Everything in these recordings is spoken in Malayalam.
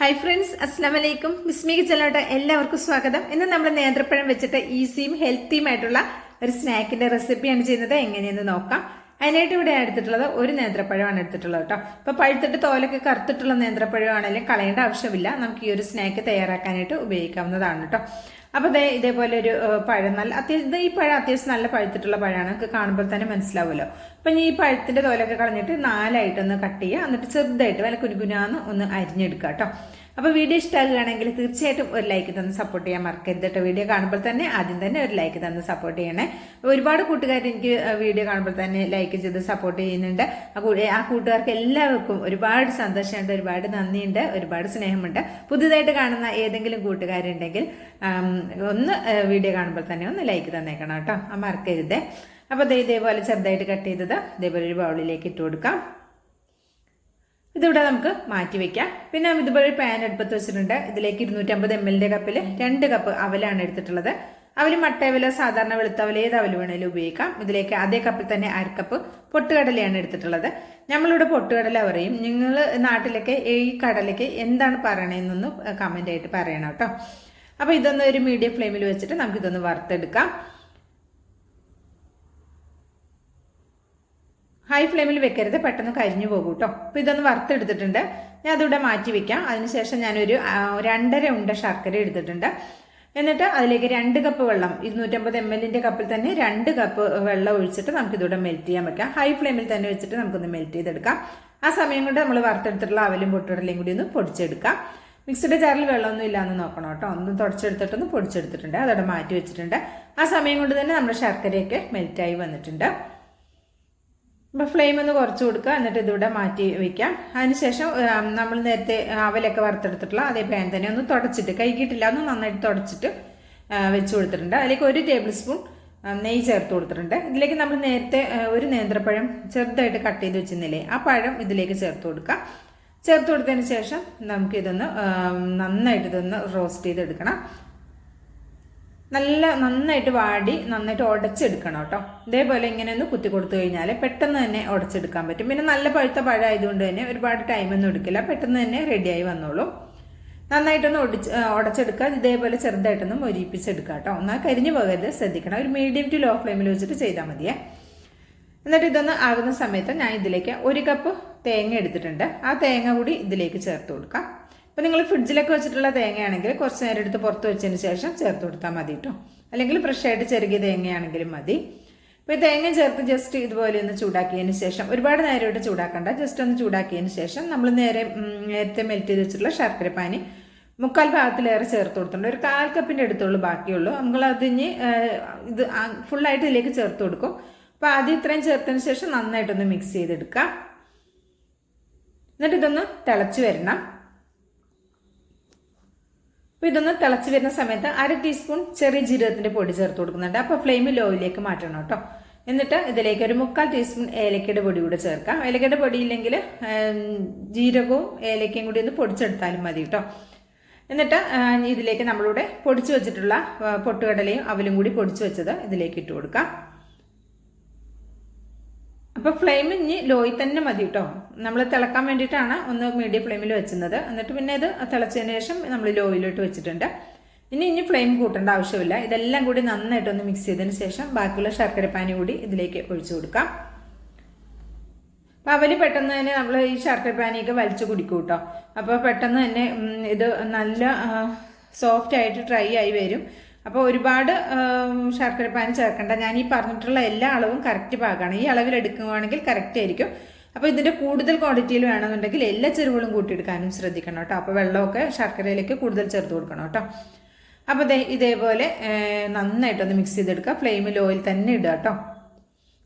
ഹായ് ഫ്രണ്ട്സ്, അസ്സാം വലൈക്കും. ബിസ്മി കിച്ചണിലോട്ട് എല്ലാവർക്കും സ്വാഗതം. ഇന്ന് നമ്മൾ നേന്ത്രപ്പഴം വെച്ചിട്ട് ഈസിയും ഹെൽത്തിയും ആയിട്ടുള്ള ഒരു സ്നാക്കിന്റെ റെസിപ്പിയാണ് ചെയ്യുന്നത്. എങ്ങനെയെന്ന് നോക്കാം. അതിനായിട്ട് ഇവിടെ എടുത്തിട്ടുള്ളത് ഒരു നേന്ത്രപ്പഴമാണ് എടുത്തിട്ടുള്ളത് കേട്ടോ. ഇപ്പൊ പഴുത്തിട്ട് തോലൊക്കെ കറുത്തിട്ടുള്ള നേന്ത്രപ്പഴമാണെങ്കിലും കളയേണ്ട ആവശ്യമില്ല. നമുക്ക് ഈ ഒരു സ്നാക്ക് തയ്യാറാക്കാനായിട്ട് ഉപയോഗിക്കാവുന്നതാണ് കേട്ടോ. അപ്പൊ ഇതേപോലെ ഒരു പഴം നല്ല ഈ പഴം അത്യാവശ്യം നല്ല പഴുത്തിട്ടുള്ള പഴമാണ്. നമുക്ക് കാണുമ്പോൾ തന്നെ മനസ്സിലാവുമല്ലോ. അപ്പൊ ഈ പഴത്തിന്റെ തോലൊക്കെ കളഞ്ഞിട്ട് നാലായിട്ടൊന്ന് കട്ട് ചെയ്യുക. എന്നിട്ട് ചെറുതായിട്ട് വല്ല കുനുകുനാന്ന് ഒന്ന് അരിഞ്ഞെടുക്കുക കേട്ടോ. അപ്പൊ വീഡിയോ ഇഷ്ടമാകുകയാണെങ്കിൽ തീർച്ചയായിട്ടും ഒരു ലൈക്ക് തന്ന് സപ്പോർട്ട് ചെയ്യാൻ മറക്കരുത് കേട്ടോ. വീഡിയോ കാണുമ്പോൾ തന്നെ ആദ്യം തന്നെ ഒരു ലൈക്ക് തന്ന് സപ്പോർട്ട് ചെയ്യണേ. ഒരുപാട് കൂട്ടുകാർ എനിക്ക് വീഡിയോ കാണുമ്പോൾ തന്നെ ലൈക്ക് ചെയ്ത് സപ്പോർട്ട് ചെയ്യുന്നുണ്ട്. ആ കൂട്ടുകാർക്ക് എല്ലാവർക്കും ഒരുപാട് സന്തോഷമുണ്ട്, ഒരുപാട് നന്ദിയുണ്ട്, ഒരുപാട് സ്നേഹമുണ്ട്. പുതുതായിട്ട് കാണുന്ന ഏതെങ്കിലും കൂട്ടുകാരുണ്ടെങ്കിൽ ഒന്ന് വീഡിയോ കാണുമ്പോൾ തന്നെ ഒന്ന് ലൈക്ക് തന്നേക്കണം കേട്ടോ. മറക്കരുത്. അപ്പോൾ ഇതേപോലെ ചെറുതായിട്ട് കട്ട് ചെയ്തത് ഇതേപോലെ ഒരു ബൗളിലേക്ക് ഇട്ട് കൊടുക്കാം. ഇതിവിടെ നമുക്ക് മാറ്റി വെക്കാം. പിന്നെ ഇതുപോലെ ഒരു പാൻ അടുപ്പത്ത് വെച്ചിട്ടുണ്ട്. ഇതിലേക്ക് 250 ml കപ്പിൽ 2 കപ്പ് അവലാണ് എടുത്തിട്ടുള്ളത്. അവല് മട്ടയവല, സാധാരണ വെളുത്തവല, ഏത് അവല് വേണേലും ഉപയോഗിക്കാം. ഇതിലേക്ക് അതേ കപ്പിൽ തന്നെ 1/2 കപ്പ് പൊട്ടുകടലയാണ് എടുത്തിട്ടുള്ളത്. നമ്മളിവിടെ പൊട്ടുകടല പറയും. നിങ്ങൾ നാട്ടിലൊക്കെ ഈ കടലയ്ക്ക് എന്താണ് പറയണതെന്നൊന്ന് കമൻ്റ് ആയിട്ട് പറയണം കേട്ടോ. അപ്പോൾ ഇതൊന്ന് ഒരു മീഡിയം ഫ്ലെയിമിൽ വെച്ചിട്ട് നമുക്കിതൊന്ന് വറുത്തെടുക്കാം. ഹൈ ഫ്ലെയിമിൽ വെക്കരുത്, പെട്ടെന്ന് കരിഞ്ഞു പോകും കേട്ടോ. അപ്പോൾ ഇതൊന്ന് വറുത്തെടുത്തിട്ടുണ്ട്. ഞാൻ അതിവിടെ മാറ്റി വെക്കാം. അതിനുശേഷം ഞാനൊരു 2.5 ഉണ്ട ശർക്കര എടുത്തിട്ടുണ്ട്. എന്നിട്ട് അതിലേക്ക് 2 കപ്പ് വെള്ളം, 250 ml കപ്പിൽ തന്നെ 2 കപ്പ് വെള്ളം ഒഴിച്ചിട്ട് നമുക്കിതിവിടെ മെൽറ്റ് ചെയ്യാൻ വെക്കാം. ഹൈ ഫ്ലെയിമിൽ തന്നെ വെച്ചിട്ട് നമുക്കൊന്ന് മെൽറ്റ് ചെയ്തെടുക്കാം. ആ സമയം കൊണ്ട് നമ്മൾ വറുത്തെടുത്തിട്ടുള്ള അവലും പൊട്ടുകടലയും കൂടി ഒന്ന് പൊടിച്ചെടുക്കാം. മിക്സിയുടെ ജാറിൽ വെള്ളമൊന്നും ഇല്ലാന്ന് നോക്കണം കേട്ടോ. ഒന്ന് തുടച്ചെടുത്തിട്ടൊന്ന് പൊടിച്ചെടുത്തിട്ടുണ്ട്. അതവിടെ മാറ്റി വെച്ചിട്ടുണ്ട്. ആ സമയം കൊണ്ട് തന്നെ നമ്മുടെ ശർക്കരയൊക്കെ മെൽറ്റായി വന്നിട്ടുണ്ട്. അപ്പോൾ ഫ്ലെയിം ഒന്ന് കുറച്ച് കൊടുക്കുക. എന്നിട്ട് ഇതിവിടെ മാറ്റി വയ്ക്കാം. അതിനുശേഷം നമ്മൾ നേരത്തെ അവലൊക്കെ വറുത്തെടുത്തിട്ടുള്ള അതേ പാൻ തന്നെ ഒന്ന് തുടച്ചിട്ട്, കഴുകിയിട്ടില്ല, ഒന്ന് നന്നായിട്ട് തുടച്ചിട്ട് വെച്ച് കൊടുത്തിട്ടുണ്ട്. അതിലേക്ക് 1 ടേബിൾ സ്പൂൺ നെയ്യ് ചേർത്ത് കൊടുത്തിട്ടുണ്ട്. ഇതിലേക്ക് നമ്മൾ നേരത്തെ ഒരു നേന്ത്രപ്പഴം ചെറുതായിട്ട് കട്ട് ചെയ്ത് വെച്ചിരുന്നില്ലേ, ആ പഴം ഇതിലേക്ക് ചേർത്ത് കൊടുക്കാം. ചേർത്ത് കൊടുത്തതിന് ശേഷം നമുക്കിതൊന്ന് നന്നായിട്ട് ഇതൊന്ന് റോസ്റ്റ് ചെയ്തെടുക്കണം. നന്നായിട്ട് വാടി നന്നായിട്ട് ഉടച്ചെടുക്കണം കേട്ടോ. ഇതേപോലെ ഇങ്ങനെ ഒന്ന് കുത്തി കൊടുത്തു കഴിഞ്ഞാൽ പെട്ടെന്ന് തന്നെ ഉടച്ചെടുക്കാൻ പറ്റും. പിന്നെ നല്ല പഴുത്ത പഴം ആയതുകൊണ്ട് തന്നെ ഒരുപാട് ടൈമൊന്നും എടുക്കില്ല, പെട്ടെന്ന് തന്നെ റെഡിയായി വന്നോളും. നന്നായിട്ടൊന്ന് ഉടച്ചെടുക്കുക. ഇതേപോലെ ചെറുതായിട്ടൊന്ന് മൊരിപ്പിച്ചെടുക്കുക കേട്ടോ. എന്നാൽ കരിഞ്ഞു പോകരുത്, ശ്രദ്ധിക്കണം. ഒരു മീഡിയം ടു ലോ ഫ്ലെയിമിൽ വെച്ചിട്ട് ചെയ്താൽ മതിയേ. എന്നിട്ട് ഇതൊന്ന് ആകുന്ന സമയത്ത് ഞാൻ ഇതിലേക്ക് 1 കപ്പ് തേങ്ങ എടുത്തിട്ടുണ്ട്. ആ തേങ്ങ കൂടി ഇതിലേക്ക് ചേർത്ത് കൊടുക്കാം. അപ്പോൾ നിങ്ങൾ ഫ്രിഡ്ജിലൊക്കെ വെച്ചിട്ടുള്ള തേങ്ങയാണെങ്കിൽ കുറച്ച് നേരം എടുത്ത് പുറത്ത് വെച്ചതിന് ശേഷം ചേർത്ത് കൊടുത്താൽ മതി കേട്ടോ. അല്ലെങ്കിൽ ഫ്രഷായിട്ട് ചെറുകിയ തേങ്ങയാണെങ്കിലും മതി. അപ്പോൾ ഈ തേങ്ങ ചേർത്ത് ജസ്റ്റ് ഇതുപോലെ ഒന്ന് ചൂടാക്കിയതിന് ശേഷം, ഒരുപാട് നേരമായിട്ട് ചൂടാക്കണ്ട, ജസ്റ്റ് ഒന്ന് ചൂടാക്കിയതിന് ശേഷം നമ്മൾ നേരത്തെ മെൽറ്റ് ചെയ്ത് വെച്ചിട്ടുള്ള ശർക്കരപ്പാനി 3/4 ഭാഗത്തിലേറെ ചേർത്ത് കൊടുത്തിട്ടുണ്ട്. ഒരു 1/4 കപ്പിൻ്റെ അടുത്തുള്ളൂ ബാക്കിയുള്ളൂ. നമ്മളതിന് ഇത് ഫുള്ളായിട്ട് ഇതിലേക്ക് ചേർത്ത് കൊടുക്കും. അപ്പോൾ ആദ്യം ഇത്രയും ചേർത്തതിന് ശേഷം നന്നായിട്ടൊന്ന് മിക്സ് ചെയ്തെടുക്കുക. എന്നിട്ട് ഇതൊന്ന് തിളച്ച് വരണം. അപ്പോൾ ഇതൊന്ന് തിളച്ച് വരുന്ന സമയത്ത് 1/2 ടീസ്പൂൺ ചെറിയ ജീരകത്തിൻ്റെ പൊടി ചേർത്ത് കൊടുക്കുന്നുണ്ട്. അപ്പോൾ ഫ്ലെയിം ലോയിലേക്ക് മാറ്റണം കേട്ടോ. എന്നിട്ട് ഇതിലേക്ക് ഒരു 3/4 ടീസ്പൂൺ ഏലക്കയുടെ പൊടി കൂടെ ചേർക്കാം. ഏലക്കയുടെ പൊടി ഇല്ലെങ്കിൽ ജീരകവും ഏലക്കയും കൂടി ഒന്ന് പൊടിച്ചെടുത്താലും മതി കേട്ടോ. എന്നിട്ട് ഇതിലേക്ക് നമ്മളിവിടെ പൊടിച്ചു വെച്ചിട്ടുള്ള പൊട്ടുകടലയും അവലും കൂടി പൊടിച്ചു വെച്ചത് ഇതിലേക്ക് ഇട്ട് കൊടുക്കാം. അപ്പോൾ ഫ്ലെയിം ഇനി ലോയിൽ തന്നെ മതി കേട്ടോ. നമ്മൾ തിളക്കാൻ വേണ്ടിയിട്ടാണ് ഒന്ന് മീഡിയം ഫ്ലെയിമിൽ വെച്ചിരുന്നത്. എന്നിട്ട് പിന്നെ ഇത് തിളച്ചതിന് ശേഷം നമ്മൾ ലോയിലിട്ട് വെച്ചിട്ടുണ്ട്. ഇനി ഫ്ലെയിം കൂട്ടേണ്ട ആവശ്യമില്ല. ഇതെല്ലാം കൂടി നന്നായിട്ടൊന്ന് മിക്സ് ചെയ്തതിന് ശേഷം ബാക്കിയുള്ള ശർക്കരപ്പാനി കൂടി ഇതിലേക്ക് ഒഴിച്ചു കൊടുക്കാം. അപ്പോൾ അവല് പെട്ടെന്ന് തന്നെ നമ്മൾ ഈ ശർക്കരപ്പാനിയൊക്കെ വലിച്ചു കുടിക്കും കേട്ടോ. അപ്പോൾ പെട്ടെന്ന് തന്നെ ഇത് നല്ല സോഫ്റ്റ് ആയിട്ട് ഡ്രൈ ആയി വരും. അപ്പോൾ ഒരുപാട് ശർക്കരപ്പാനി ചേർക്കേണ്ട. ഞാൻ ഈ പറഞ്ഞിട്ടുള്ള എല്ലാ അളവും കറക്റ്റ് പാകമാണ്. ഈ അളവിൽ എടുക്കുകയാണെങ്കിൽ കറക്റ്റ് ആയിരിക്കും. അപ്പോൾ ഇതിൻ്റെ കൂടുതൽ ക്വാണ്ടിറ്റിയിൽ വേണമെന്നുണ്ടെങ്കിൽ എല്ലാ ചെറുകളും കൂട്ടിയെടുക്കാനും ശ്രദ്ധിക്കണം കേട്ടോ. അപ്പോൾ വെള്ളമൊക്കെ ശർക്കരയിലേക്ക് കൂടുതൽ ചേർത്ത് കൊടുക്കണം കേട്ടോ. അപ്പോൾ ഇതേപോലെ നന്നായിട്ടൊന്ന് മിക്സ് ചെയ്തെടുക്കുക. ഫ്ലെയിം ലോയിൽ തന്നെ ഇടുക കേട്ടോ.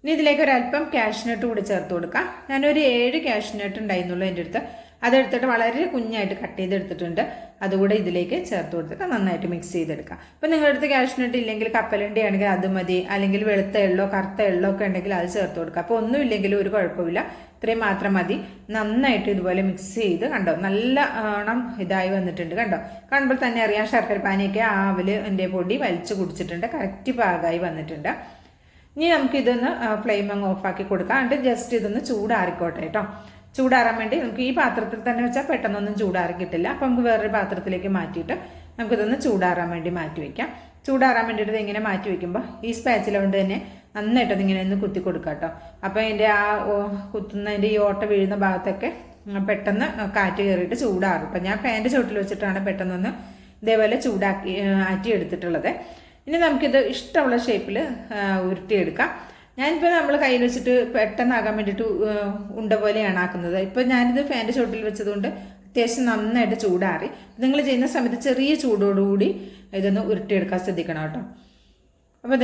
ഇനി ഇതിലേക്ക് ഒരല്പം കാഷ്നട്ട് കൂടി ചേർത്ത് കൊടുക്കാം. ഞാനൊരു 7 കാഷ്നട്ട് ഉണ്ടായിരുന്നുള്ളൂ എൻ്റെ അടുത്ത്. അതെടുത്തിട്ട് വളരെ കുഞ്ഞായിട്ട് കട്ട് ചെയ്തെടുത്തിട്ടുണ്ട്. അതുകൂടെ ഇതിലേക്ക് ചേർത്ത് കൊടുത്തിട്ട് നന്നായിട്ട് മിക്സ് ചെയ്തെടുക്കാം. അപ്പോൾ നിങ്ങളുടെ അടുത്ത് കാഷ്നട്ട് ഇല്ലെങ്കിൽ കപ്പലണ്ടി ആണെങ്കിൽ അത് മതി, അല്ലെങ്കിൽ വെളുത്ത എള്ളോ കറുത്ത എള്ളോ ഒക്കെ ഉണ്ടെങ്കിൽ അത് ചേർത്ത് കൊടുക്കുക. അപ്പോൾ ഒന്നും ഇല്ലെങ്കിലും ഒരു കുഴപ്പമില്ല, ഇത്രയും മാത്രം മതി. നന്നായിട്ട് ഇതുപോലെ മിക്സ് ചെയ്ത് കണ്ടോ, നല്ല ഇതായി വന്നിട്ടുണ്ട്. കണ്ടോ, കാണുമ്പോൾ തന്നെ അറിയാം ശർക്കരപ്പാനിയൊക്കെ ആവല് എൻ്റെ പൊടി വലിച്ചു കുടിച്ചിട്ടുണ്ട്, കറക്റ്റ് പാകമായി വന്നിട്ടുണ്ട്. ഇനി നമുക്കിതൊന്ന് ഫ്ലെയിം അങ്ങ് ഓഫാക്കി കൊടുക്കാം. എന്നിട്ട് ജസ്റ്റ് ഇതൊന്ന് ചൂടാറിക്കോട്ടെ കേട്ടോ. ചൂടാറാൻ വേണ്ടി നമുക്ക് ഈ പാത്രത്തിൽ തന്നെ വെച്ചാൽ പെട്ടെന്നൊന്നും ചൂടാറി കിട്ടില്ല. അപ്പം നമുക്ക് വേറൊരു പാത്രത്തിലേക്ക് മാറ്റിയിട്ട് നമുക്കിതൊന്ന് ചൂടാറാൻ വേണ്ടി മാറ്റി വയ്ക്കാം. ചൂടാറാൻ വേണ്ടിയിട്ട് ഇങ്ങനെ മാറ്റി വയ്ക്കുമ്പോൾ ഈ സ്പാച്ചില കൊണ്ട് തന്നെ നന്നായിട്ടത് ഇങ്ങനെ ഒന്ന് കുത്തി കൊടുക്കാം കേട്ടോ. അപ്പോൾ അതിൻ്റെ ആ കുത്തുന്നതിൻ്റെ ഈ ഓട്ട വീഴുന്ന ഭാഗത്തൊക്കെ പെട്ടെന്ന് കാറ്റ് കയറിയിട്ട് ചൂടാറും. അപ്പം ഞാൻ ഫാൻ്റെ ചുവട്ടിൽ വെച്ചിട്ടാണ് പെട്ടെന്നൊന്ന് ഇതേപോലെ ചൂടാക്കി ആറ്റി എടുത്തിട്ടുള്ളത്. ഇനി നമുക്കിത് ഇഷ്ടമുള്ള ഷേപ്പിൽ ഉരുട്ടിയെടുക്കാം. ഞാനിപ്പോൾ നമ്മൾ കയ്യിൽ വെച്ചിട്ട് പെട്ടെന്നാകാൻ വേണ്ടിയിട്ട് ഉണ്ട പോലെയാണ് ആക്കുന്നത്. ഇപ്പോൾ ഞാനിത് ഫാൻ്റെ ചുവട്ടിൽ വെച്ചതുകൊണ്ട് അത്യാവശ്യം നന്നായിട്ട് ചൂടാറി. നിങ്ങൾ ചെയ്യുന്ന സമയത്ത് ചെറിയ ചൂടോടുകൂടി ഇതൊന്ന് ഉരുട്ടിയെടുക്കാൻ ശ്രദ്ധിക്കണം കേട്ടോ. അപ്പോൾ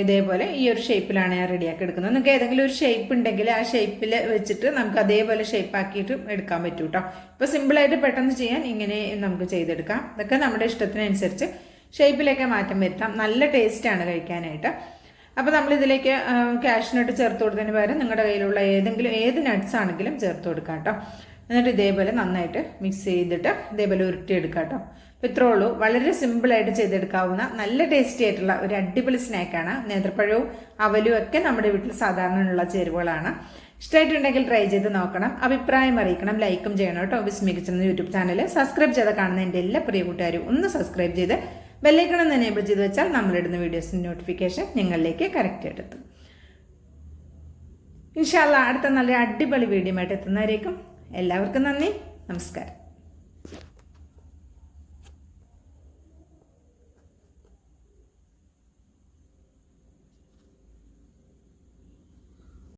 ഇതേപോലെ ഈ ഒരു ഷേപ്പിലാണ് ഞാൻ റെഡിയാക്കി എടുക്കുന്നത്. നിങ്ങൾക്ക് ഏതെങ്കിലും ഒരു ഷേപ്പ് ഉണ്ടെങ്കിൽ ആ ഷേപ്പിൽ വെച്ചിട്ട് നമുക്ക് അതേപോലെ ഷേപ്പാക്കിയിട്ട് എടുക്കാൻ പറ്റും കേട്ടോ. ഇപ്പോൾ സിമ്പിളായിട്ട് പെട്ടെന്ന് ചെയ്യാൻ ഇങ്ങനെ നമുക്ക് ചെയ്തെടുക്കാം. ഇതൊക്കെ നമ്മുടെ ഇഷ്ടത്തിനനുസരിച്ച് ഷേപ്പിലേക്ക് മാറ്റം വരുത്താം. നല്ല ടേസ്റ്റാണ് കഴിക്കാനായിട്ട്. അപ്പോൾ നമ്മളിതിലേക്ക് കാഷ്നട്ട് ചേർത്ത് കൊടുത്തതിന് പകരം നിങ്ങളുടെ കയ്യിലുള്ള ഏത് നട്ട്സ് ആണെങ്കിലും ചേർത്ത് കൊടുക്കാം കേട്ടോ. എന്നിട്ട് ഇതേപോലെ നന്നായിട്ട് മിക്സ് ചെയ്തിട്ട് ഇതേപോലെ ഉരുട്ടിയെടുക്കാം കേട്ടോ. അപ്പോൾ ഇത്രേ ഉള്ളൂ. വളരെ സിമ്പിളായിട്ട് ചെയ്തെടുക്കാവുന്ന നല്ല ടേസ്റ്റി ആയിട്ടുള്ള ഒരു അടിപൊളി സ്നാക്കാണ്. നേന്ത്രപ്പഴവും അവലും ഒക്കെ നമ്മുടെ വീട്ടിൽ സാധാരണയുള്ള ചേരുവകളാണ്. ഇഷ്ടമായിട്ടുണ്ടെങ്കിൽ ട്രൈ ചെയ്ത് നോക്കണം. അഭിപ്രായം അറിയിക്കണം. ലൈക്കും ചെയ്യണം കേട്ടോ. ബിസ്മി കിച്ചൺ യൂട്യൂബ് ചാനൽ സബ്സ്ക്രൈബ് ചെയ്ത് കാണുന്ന എൻ്റെ എല്ലാ പ്രിയ കൂട്ടുകാരും ഒന്ന് സബ്സ്ക്രൈബ് ചെയ്ത് ബെല്ലൈക്കൺ ഒന്ന് എനേബിൾ ചെയ്ത് വെച്ചാൽ നമ്മളിടുന്ന വീഡിയോസിൻ്റെ നോട്ടിഫിക്കേഷൻ നിങ്ങളിലേക്ക് കറക്റ്റായിട്ട് എത്തും. ഇൻഷാ അല്ലാഹ് അടുത്ത നല്ല അടിപൊളി വീഡിയോ ആയിട്ട് എത്തുന്നവരേക്കും എല്ലാവർക്കും നന്ദി, നമസ്കാരം.